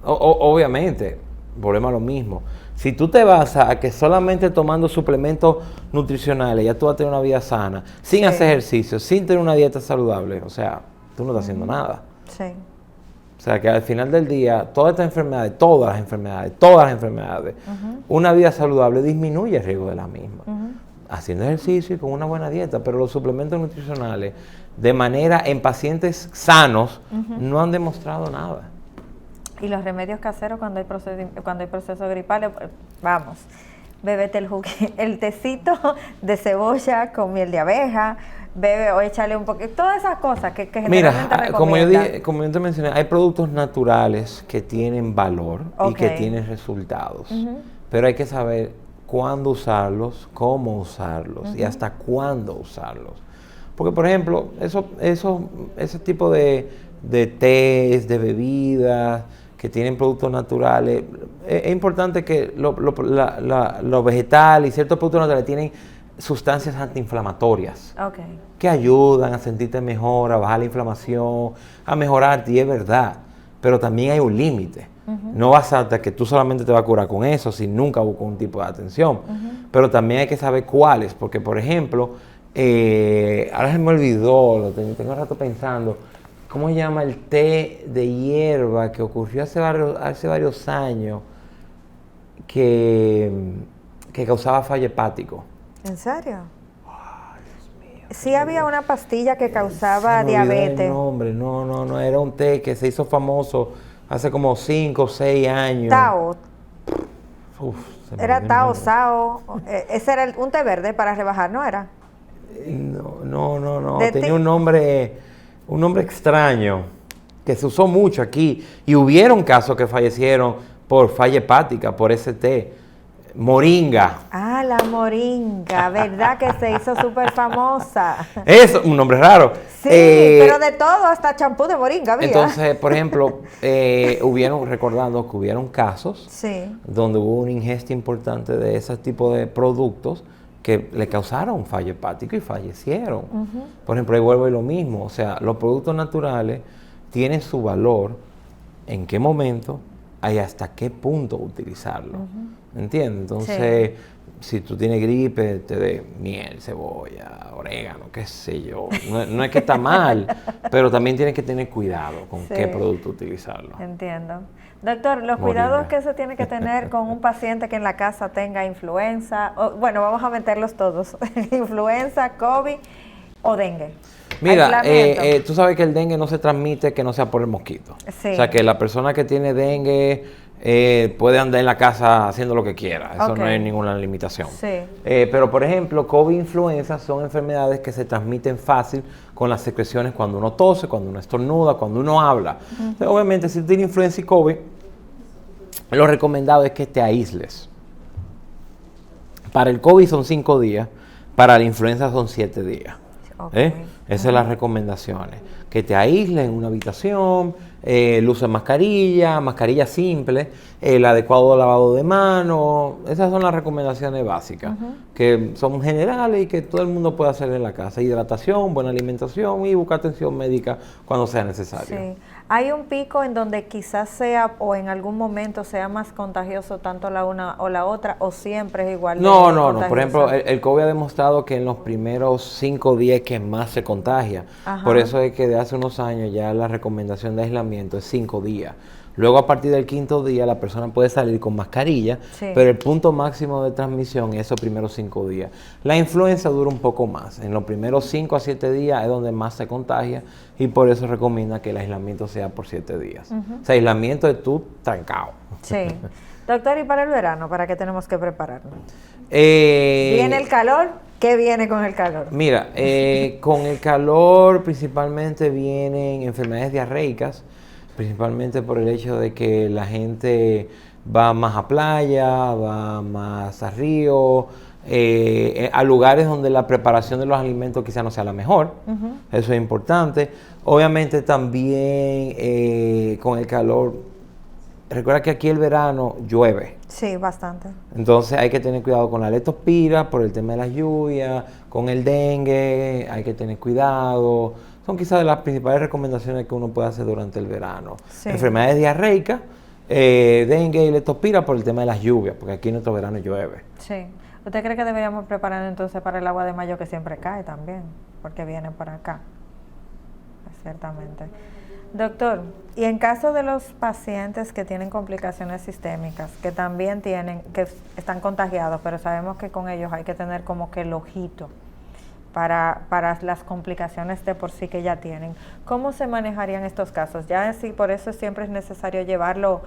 Obviamente, volvemos a lo mismo. Si tú te basas a que solamente tomando suplementos nutricionales ya tú vas a tener una vida sana, sin hacer ejercicio, sin tener una dieta saludable, o sea, tú no estás haciendo nada. Sí. O sea, que al final del día, todas las enfermedades, una vida saludable disminuye el riesgo de las mismas. Haciendo ejercicio y con una buena dieta, pero los suplementos nutricionales, de manera en pacientes sanos, no han demostrado nada. Y los remedios caseros cuando hay procesos gripales, vamos, bébete el tecito de cebolla con miel de abeja, bebe o échale un poquito, todas esas cosas que generalmente recomiendan. Como yo te mencioné, hay productos naturales que tienen valor y que tienen resultados, pero hay que saber cuándo usarlos, cómo usarlos y hasta cuándo usarlos. Porque, por ejemplo, ese tipo de tés, de bebidas que tienen productos naturales, es importante que los vegetales y ciertos productos naturales tienen sustancias antiinflamatorias que ayudan a sentirte mejor, a bajar la inflamación, a mejorarte, y es verdad, pero también hay un límite. No basta que tú solamente te vas a curar con eso si nunca buscas un tipo de atención, pero también hay que saber cuáles, porque por ejemplo, ahora se me olvidó, tengo un rato pensando, ¿cómo se llama el té de hierba que ocurrió hace varios años que causaba fallo hepático? ¿En serio? Ay, Dios mío. Sí había una pastilla que causaba Se me olvidó diabetes. el nombre. No, era un té que se hizo famoso hace como 5 o 6 años. Tao. Era Tao, Sao. Ese era un té verde para rebajar, ¿no era? No. Tenía un nombre extraño que se usó mucho aquí. Y hubieron casos que fallecieron por falla hepática, por ese té. Moringa. Ah, la moringa, ¿verdad? Que se hizo súper famosa. Eso, un nombre raro. Sí, pero de todo, hasta champú de moringa había. Entonces, por ejemplo, recordando que hubieron casos donde hubo una ingesta importante de ese tipo de productos que le causaron fallo hepático y fallecieron. Por ejemplo, ahí vuelvo a lo mismo. O sea, los productos naturales tienen su valor, en qué momento, hay hasta qué punto utilizarlo. ¿Entiendes? Entonces, si tú tienes gripe, te dé miel, cebolla, orégano, qué sé yo. No es que está mal, pero también tienes que tener cuidado con qué producto utilizarlo. Entiendo. Doctor, los cuidados que se tiene que tener con un paciente que en la casa tenga influenza, bueno, vamos a meterlos todos, influenza, COVID o dengue. Mira, tú sabes que el dengue no se transmite que no sea por el mosquito. Sí. O sea, que la persona que tiene dengue puede andar en la casa haciendo lo que quiera. Eso no es ninguna limitación. Sí. Pero, por ejemplo, COVID e influenza son enfermedades que se transmiten fácil con las secreciones cuando uno tose, cuando uno estornuda, cuando uno habla. Entonces, obviamente, si tú tienes influenza y COVID, lo recomendado es que te aísles. Para el COVID son 5 días, para la influenza son 7 días. Esas son las recomendaciones. Que te aísles en una habitación, el uso de mascarilla simple, el adecuado lavado de manos. Esas son las recomendaciones básicas, que son generales y que todo el mundo puede hacer en la casa. Hidratación, buena alimentación y buscar atención médica cuando sea necesario. Sí. ¿Hay un pico en donde quizás sea o en algún momento sea más contagioso tanto la una o la otra o siempre es igual? No. Por ejemplo, el COVID ha demostrado que en los primeros 5 días que más se contagia. Por eso es que de hace unos años ya la recomendación de aislamiento es 5 días. Luego, a partir del 5.º día, la persona puede salir con mascarilla, pero el punto máximo de transmisión es esos primeros 5 días. La influenza dura un poco más. En los primeros 5 a 7 días es donde más se contagia y por eso recomienda que el aislamiento sea por 7 días. O sea, aislamiento de tú trancado. Sí. Doctor, ¿y para el verano? ¿Para qué tenemos que prepararnos? ¿Viene el calor? ¿Qué viene con el calor? Mira, con el calor principalmente vienen enfermedades diarreicas, principalmente por el hecho de que la gente va más a playa, va más a río, a lugares donde la preparación de los alimentos quizá no sea la mejor. Eso es importante. Obviamente también con el calor, recuerda que aquí el verano llueve. Sí, bastante. Entonces hay que tener cuidado con la leptospira por el tema de las lluvias, con el dengue, hay que tener cuidado. Son quizás de las principales recomendaciones que uno puede hacer durante el verano. Sí. Enfermedades diarreicas, dengue y leptospira por el tema de las lluvias, porque aquí en nuestro verano llueve. Sí. ¿Usted cree que deberíamos preparar entonces para el agua de mayo que siempre cae también? Porque viene por acá. Ciertamente. Doctor, y en caso de los pacientes que tienen complicaciones sistémicas, que también que están contagiados, pero sabemos que con ellos hay que tener como que el ojito para las complicaciones de por sí que ya tienen, ¿cómo se manejarían estos casos? Ya sí, por eso siempre es necesario llevarlo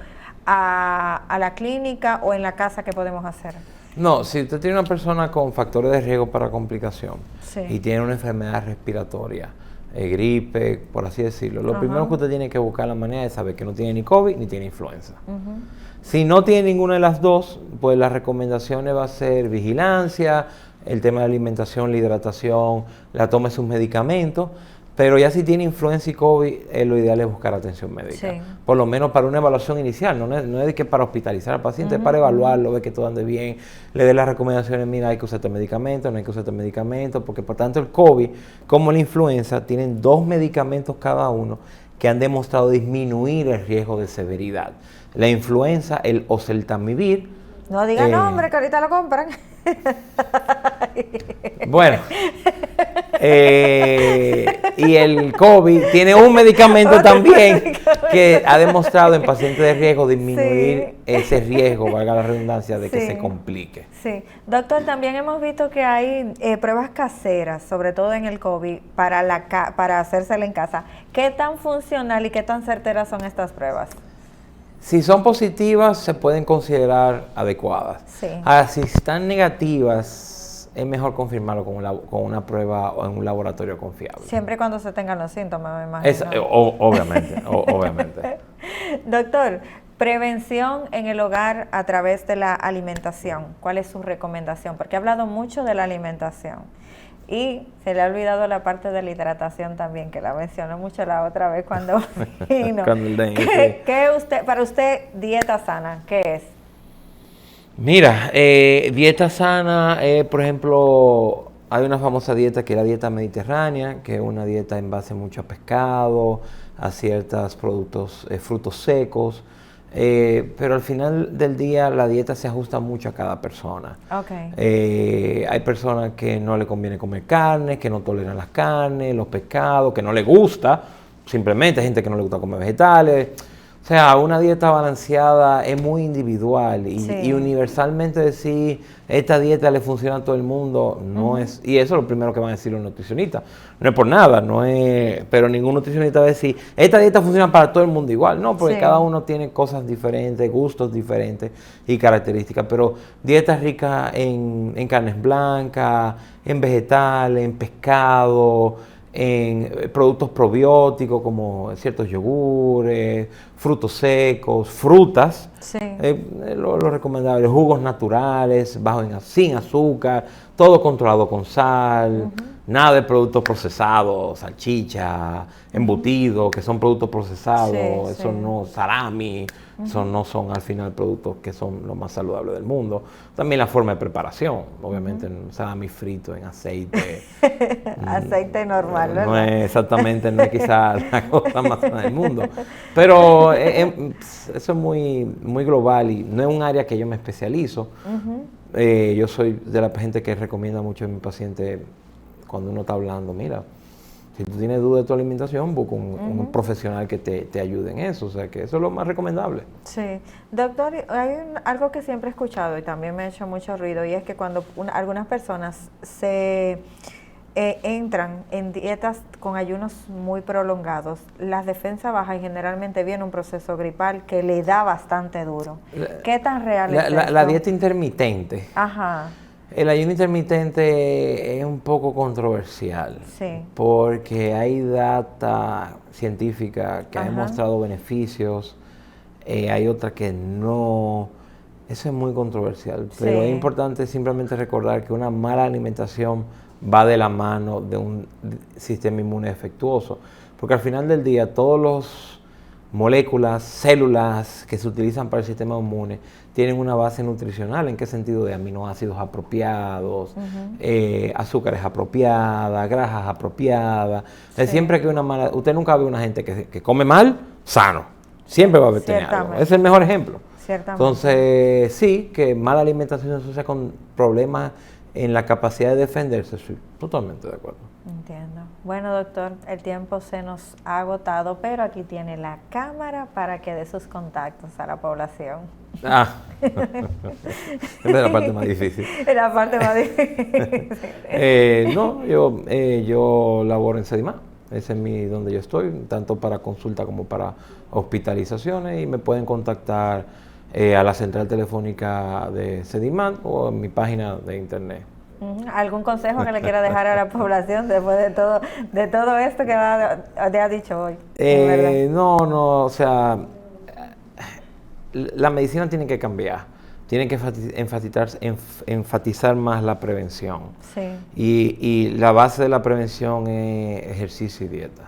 a la clínica o en la casa, ¿qué podemos hacer? No, si usted tiene una persona con factores de riesgo para complicación y tiene una enfermedad respiratoria, gripe, por así decirlo, lo primero que usted tiene que buscar la manera de saber que no tiene ni COVID ni tiene influenza. Si no tiene ninguna de las dos, pues las recomendaciones va a ser vigilancia, el tema de la alimentación, la hidratación, la toma de sus medicamentos, pero ya si tiene influenza y COVID, lo ideal es buscar atención médica. Por lo menos para una evaluación inicial, no es de que para hospitalizar al paciente, es para evaluarlo, ver que todo ande bien, le dé las recomendaciones, mira, hay que usar este medicamento, no hay que usar este medicamento, porque por tanto el COVID, como la influenza, tienen 2 medicamentos cada uno que han demostrado disminuir el riesgo de severidad. La influenza, el oseltamivir. No diga nombre, que ahorita lo compran. Bueno, y el COVID tiene un medicamento también que ha demostrado en pacientes de riesgo disminuir ese riesgo, valga la redundancia, de que se complique. Sí, doctor, también hemos visto que hay pruebas caseras, sobre todo en el COVID, para hacérsela en casa. ¿Qué tan funcional y qué tan certeras son estas pruebas? Si son positivas, se pueden considerar adecuadas. Ahora, si están negativas, es mejor confirmarlo con una prueba o en un laboratorio confiable. Siempre y cuando se tengan los síntomas, me imagino. Obviamente, obviamente. Doctor, prevención en el hogar a través de la alimentación. ¿Cuál es su recomendación? Porque ha hablado mucho de la alimentación. Y se le ha olvidado la parte de la hidratación también, que la mencionó mucho la otra vez cuando vino. ¿Qué para usted, dieta sana, qué es? Mira, dieta sana, por ejemplo, hay una famosa dieta que es la dieta mediterránea, que es una dieta en base mucho a pescado, a ciertos productos, frutos secos. pero al final del día la dieta se ajusta mucho a cada persona. Hay personas que no le conviene comer carne, que no toleran las carnes, los pescados, que no le gusta, simplemente hay gente que no le gusta comer vegetales. O sea, una dieta balanceada es muy individual y universalmente decir esta dieta le funciona a todo el mundo no es, y eso es lo primero que van a decir los nutricionistas. No es por nada, pero ningún nutricionista va a decir esta dieta funciona para todo el mundo igual, no, porque cada uno tiene cosas diferentes, gustos diferentes y características, pero dietas ricas en carnes blancas, en vegetales, en pescado, en productos probióticos como ciertos yogures, frutos secos, frutas, lo recomendable, jugos naturales, sin azúcar, todo controlado con sal, nada de productos procesados, salchicha, embutidos, que son productos procesados, eso no, salami, eso no son al final productos que son los más saludables del mundo. También la forma de preparación, obviamente, salami frito en aceite. Aceite normal, ¿verdad? No es quizás la cosa más sana del mundo. Pero eso es muy, muy global y no es un área que yo me especializo. Yo soy de la gente que recomienda mucho a mi paciente cuando uno está hablando, mira, si tú tienes duda de tu alimentación, busca un profesional que te ayude en eso. O sea, que eso es lo más recomendable. Sí. Doctor, hay algo que siempre he escuchado y también me ha hecho mucho ruido, y es que cuando algunas personas se entran en dietas con ayunos muy prolongados, las defensas bajan y generalmente viene un proceso gripal que le da bastante duro. ¿Qué tan real es esto? La dieta intermitente. Ajá. El ayuno intermitente es un poco controversial, porque hay data científica que ha demostrado beneficios, hay otra que no. Eso es muy controversial, pero es importante simplemente recordar que una mala alimentación va de la mano de un sistema inmune defectuoso, porque al final del día todos los moléculas, células que se utilizan para el sistema inmune tienen una base nutricional. ¿En qué sentido? De aminoácidos apropiados, azúcares apropiadas, grasas apropiadas. Siempre que una mala... Usted nunca ve una gente que come mal, sano. Siempre va a tener algo. Es el mejor ejemplo. Entonces, sí, que mala alimentación se asocia con problemas en la capacidad de defenderse. Estoy totalmente de acuerdo. Entiendo. Bueno, doctor, el tiempo se nos ha agotado, pero aquí tiene la cámara para que dé sus contactos a la población. Esa es la parte más difícil. Es la parte más difícil. No, yo laboro en Sedimán. Ese es donde yo estoy, tanto para consulta como para hospitalizaciones, y me pueden contactar a la central telefónica de Sedimán o en mi página de internet. ¿Algún consejo que le quiera dejar a la población después de todo esto que ha dicho hoy? No, o sea, la medicina tiene que cambiar, tiene que enfatizar más la prevención. Y la base de la prevención es ejercicio y dieta.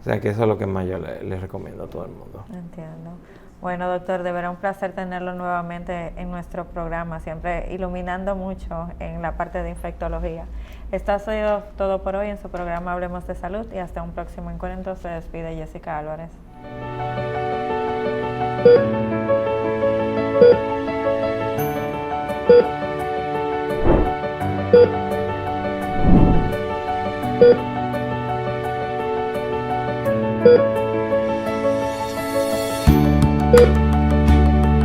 O sea, que eso es lo que más yo les recomiendo a todo el mundo. Entiendo. Bueno, doctor, de verdad un placer tenerlo nuevamente en nuestro programa, siempre iluminando mucho en la parte de infectología. Esto ha sido todo por hoy en su programa Hablemos de Salud, y hasta un próximo encuentro. Se despide Jessica Álvarez.